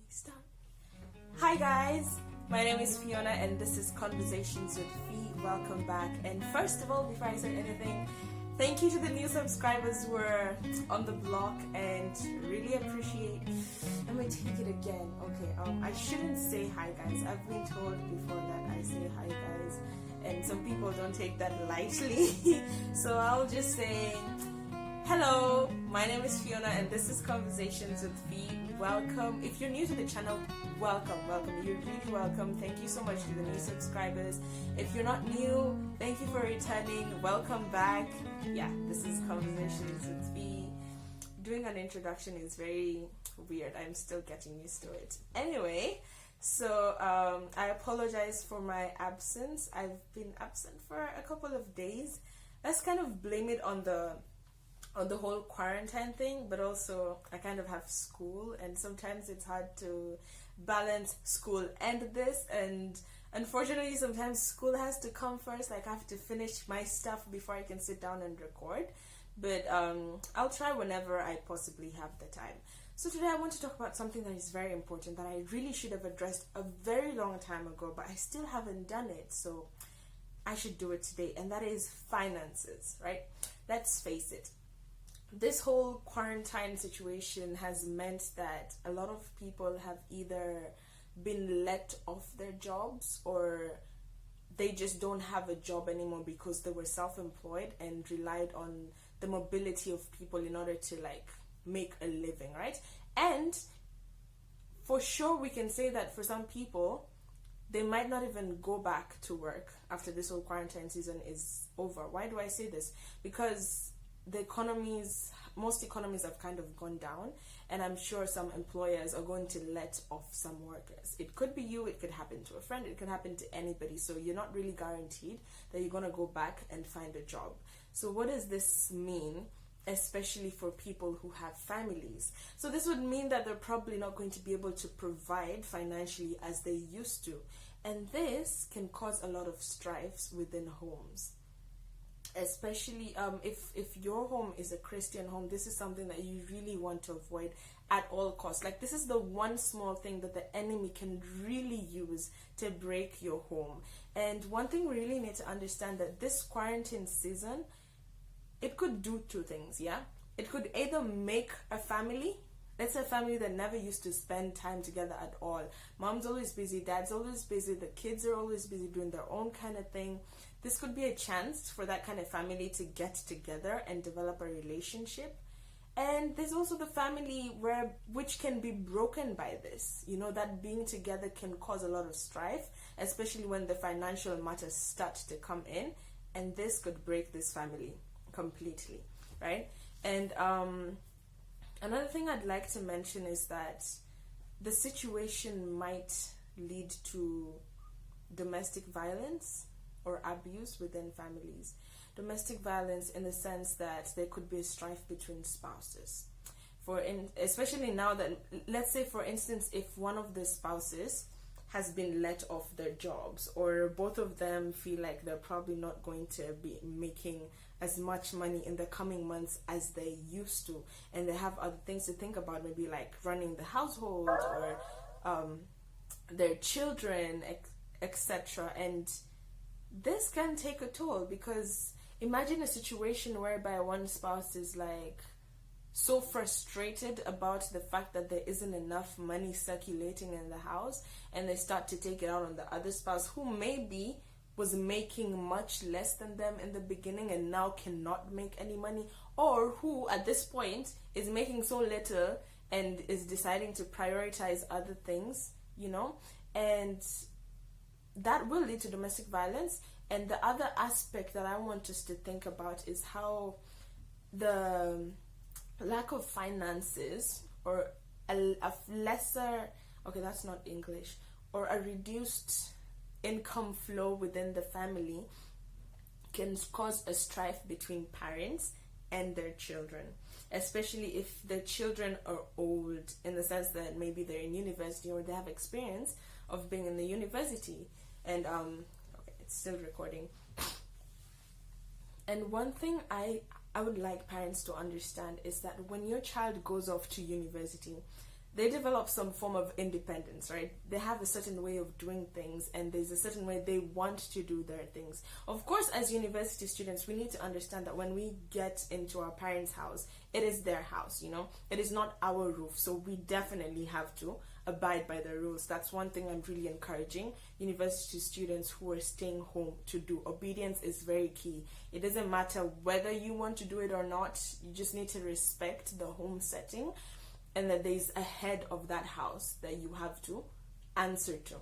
Start. Hi guys, my name is Fiona and this is Conversations with Fee. Welcome back. And first of all, before I say anything, thank you to the new subscribers who are on the block and really appreciate. Let me take it again. Okay, I shouldn't say hi guys. I've been told before that I say hi guys, and some people don't take that lightly. So I'll just say hello, my name is Fiona and this is Conversations with Fee. Welcome. If you're new to the channel, welcome. You're really welcome. Thank you so much to the new subscribers. If you're not new, thank you for returning. Welcome back. Yeah, this is Conversations with Fee. Doing an introduction is very weird. I'm still getting used to it. Anyway, so I apologize for my absence. I've been absent for a couple of days. Let's kind of blame it on the whole quarantine thing, but also I kind of have school and sometimes it's hard to balance school and this, and unfortunately sometimes school has to come first. Like I have to finish my stuff before I can sit down and record, but I'll try whenever I possibly have the time. So today I want to talk about something that is very important that I really should have addressed a very long time ago, but I still haven't done it, so I should do it today, and that is finances, right? Let's face it. This whole quarantine situation has meant that a lot of people have either been let off their jobs or they just don't have a job anymore because they were self-employed and relied on the mobility of people in order to like make a living, right? And for sure we can say that for some people they might not even go back to work after this whole quarantine season is over. Why do I say this? Because most economies have kind of gone down, and I'm sure some employers are going to let off some workers. It could be you, it could happen to a friend, it could happen to anybody, so you're not really guaranteed that you're going to go back and find a job. So what does this mean, especially for people who have families? So this would mean that they're probably not going to be able to provide financially as they used to, and this can cause a lot of strifes within homes. Especially if your home is a Christian home, this is something that you really want to avoid at all costs. Like this is the one small thing that the enemy can really use to break your home. And one thing we really need to understand, that this quarantine season, it could do two things, yeah? It could either make a family, let's say a family that never used to spend time together at all. Mom's always busy, dad's always busy, the kids are always busy doing their own kind of thing. This could be a chance for that kind of family to get together and develop a relationship. And there's also the family which can be broken by this. You know, that being together can cause a lot of strife, especially when the financial matters start to come in, and this could break this family completely, right? And another thing I'd like to mention is that the situation might lead to domestic violence or abuse within families. Domestic violence in the sense that there could be a strife between spouses. Especially now that, let's say for instance, if one of the spouses has been let off their jobs, or both of them feel like they're probably not going to be making as much money in the coming months as they used to, and they have other things to think about, maybe like running the household or their children, etc. And this can take a toll, because imagine a situation whereby one spouse is like so frustrated about the fact that there isn't enough money circulating in the house, and they start to take it out on the other spouse who maybe was making much less than them in the beginning and now cannot make any money, or who at this point is making so little and is deciding to prioritize other things, you know, and that will lead to domestic violence. And the other aspect that I want us to think about is how the lack of finances, or a lesser, okay, that's not English, or a reduced income flow within the family can cause a strife between parents and their children, especially if the children are old, in the sense that maybe they're in university or they have experience of being in the university. And okay, it's still recording. And one thing I I would like parents to understand is that when your child goes off to university, they develop some form of independence, right? They have a certain way of doing things, and there's a certain way they want to do their things. Of course, as university students, we need to understand that when we get into our parents' house, it is their house, you know? It is not our roof, so we definitely have to abide by the rules. That's one thing I'm really encouraging university students who are staying home to do. Obedience is very key. It doesn't matter whether you want to do it or not, you just need to respect the home setting, and that there's a head of that house that you have to answer to,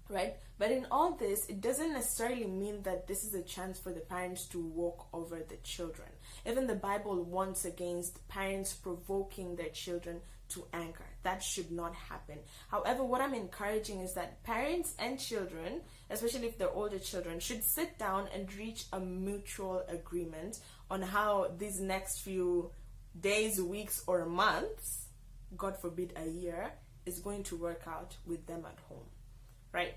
right? But in all this, it doesn't necessarily mean that this is a chance for the parents to walk over the children. Even the Bible warns against parents provoking their children to anger. That should not happen. However, what I'm encouraging is that parents and children, especially if they're older children, should sit down and reach a mutual agreement on how these next few days, weeks, or months, God forbid a year, is going to work out with them at home, right?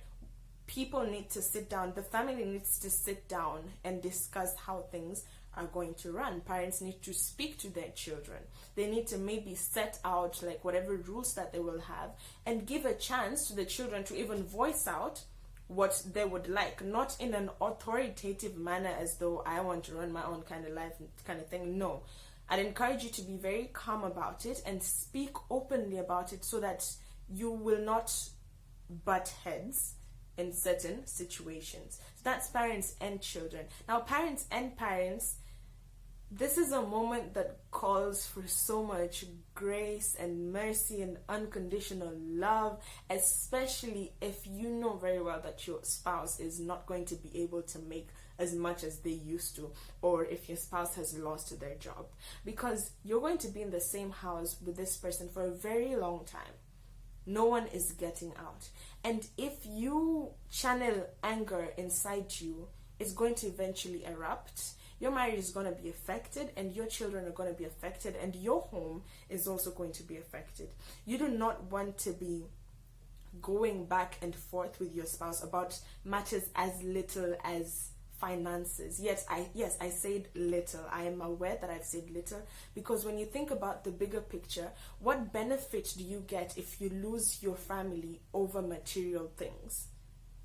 People need to sit down, the family needs to sit down and discuss how things are going to run. Parents need to speak to their children. They need to maybe set out like whatever rules that they will have, and give a chance to the children to even voice out what they would like, not in an authoritative manner as though I want to run my own kind of life kind of thing. No, I'd encourage you to be very calm about it and speak openly about it so that you will not butt heads in certain situations. So that's parents and children. Now, parents and parents, this is a moment that calls for so much grace and mercy and unconditional love, especially if you know very well that your spouse is not going to be able to make as much as they used to, or if your spouse has lost their job, because you're going to be in the same house with this person for a very long time. No one is getting out. And if you channel anger inside you, it's going to eventually erupt. Your marriage is going to be affected, and your children are going to be affected, and your home is also going to be affected. You do not want to be going back and forth with your spouse about matters as little as finances. Yes, I said little. I am aware that I've said little, because when you think about the bigger picture, what benefit do you get if you lose your family over material things?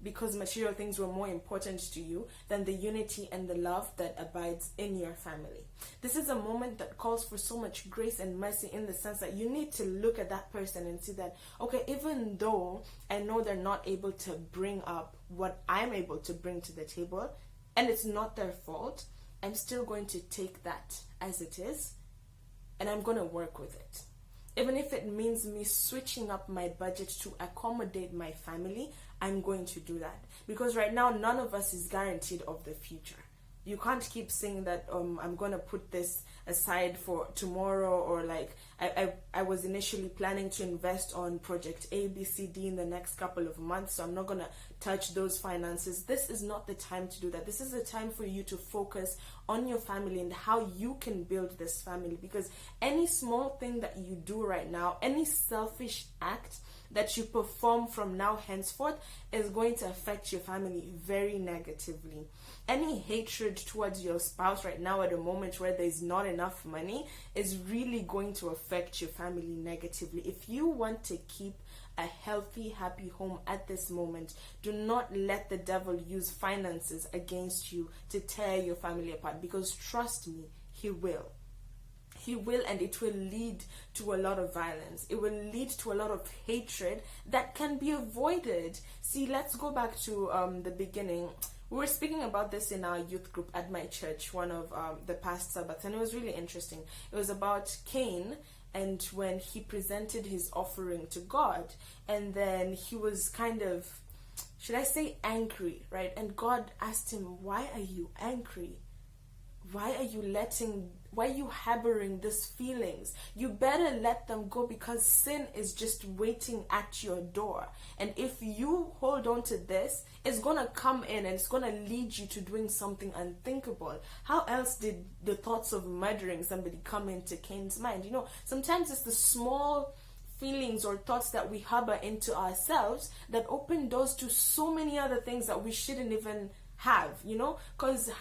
Because material things were more important to you than the unity and the love that abides in your family. This is a moment that calls for so much grace and mercy, in the sense that you need to look at that person and see that, okay, even though I know they're not able to bring up what I'm able to bring to the table, and it's not their fault, I'm still going to take that as it is, and I'm going to work with it. Even if it means me switching up my budget to accommodate my family, I'm going to do that. Because right now, none of us is guaranteed of the future. You can't keep saying that I'm going to put this aside for tomorrow, or like I was initially planning to invest on project A, B, C, D in the next couple of months, so I'm not going to touch those finances. This is not the time to do that. This is the time for you to focus on your family and how you can build this family, because any small thing that you do right now, any selfish act that you perform from now henceforth, is going to affect your family very negatively. Any hatred towards your spouse right now at a moment where there's not enough money is really going to affect your family negatively. If you want to keep a healthy, happy home at this moment, do not let the devil use finances against you to tear your family apart, because trust me, he will. He will, and it will lead to a lot of violence. It will lead to a lot of hatred that can be avoided. See, let's go back to the beginning. We were speaking about this in our youth group at my church, one of the past Sabbaths, and it was really interesting. It was about Cain, and when he presented his offering to God, and then he was kind of, should I say, angry, right? And God asked him, why are you angry? Why are you harboring these feelings? You better let them go, because sin is just waiting at your door. And if you hold on to this, it's going to come in and it's going to lead you to doing something unthinkable. How else did the thoughts of murdering somebody come into Cain's mind? You know, sometimes it's the small feelings or thoughts that we harbor into ourselves that open doors to so many other things that we shouldn't even have, you know, because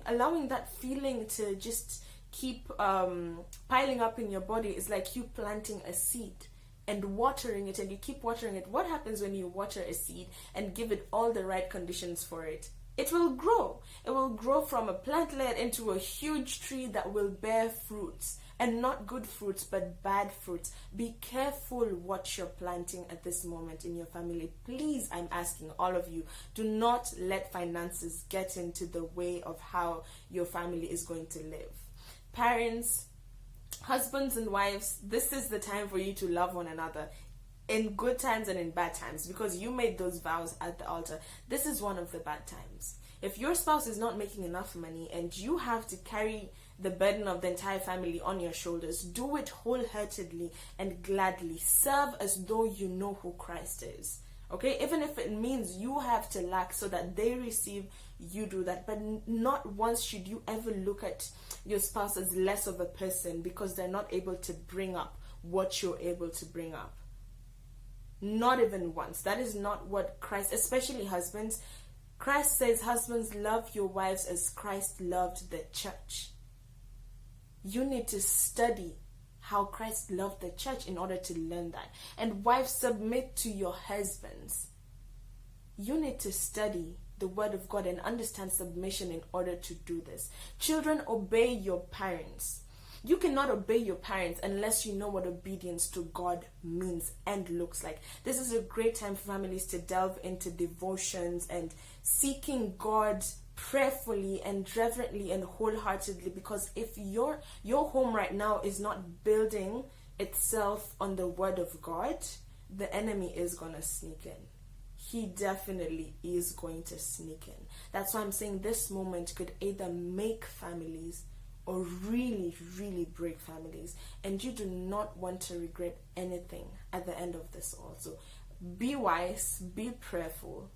allowing that feeling to just keep piling up in your body is like you planting a seed and watering it, and you keep watering it. What happens when you water a seed and give it all the right conditions for it? It will grow. It will grow from a plantlet into a huge tree that will bear fruits, and not good fruits but bad fruits. Be careful what you're planting at this moment in your family. Please, I'm asking all of you, do not let finances get into the way of how your family is going to live. Parents, husbands and wives, this is the time for you to love one another, in good times and in bad times, because you made those vows at the altar. This is one of the bad times. If your spouse is not making enough money and you have to carry the burden of the entire family on your shoulders, do it wholeheartedly and gladly. Serve as though you know who Christ is. Okay, even if it means you have to lack so that they receive, you do that. But not once should you ever look at your spouse as less of a person because they're not able to bring up what you're able to bring up. Not even once. That is not what Christ, especially husbands. Christ says, husbands, love your wives as Christ loved the church. You need to study how Christ loved the church in order to learn that. And wives, submit to your husbands. You need to study the word of God and understand submission in order to do this. Children, obey your parents. You cannot obey your parents unless you know what obedience to God means and looks like. This is a great time for families to delve into devotions and seeking God prayerfully and reverently and wholeheartedly, because if your home right now is not building itself on the word of God, the enemy is going to sneak in. He definitely is going to sneak in. That's why I'm saying this moment could either make families or really, really break families. And you do not want to regret anything at the end of this also. Be wise, be prayerful,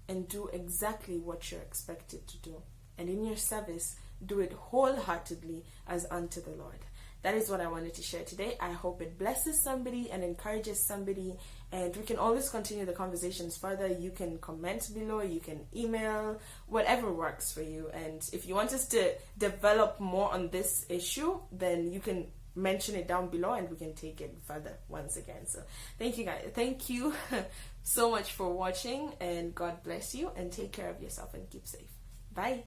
and do exactly what you're expected to do. And in your service, do it wholeheartedly as unto the Lord. That is what I wanted to share today. I hope it blesses somebody and encourages somebody. And we can always continue the conversations further. You can comment below, you can email, whatever works for you. And if you want us to develop more on this issue, then you can mention it down below and we can take it further once again. So thank you guys. Thank you so much for watching, and God bless you, and take care of yourself and keep safe. Bye.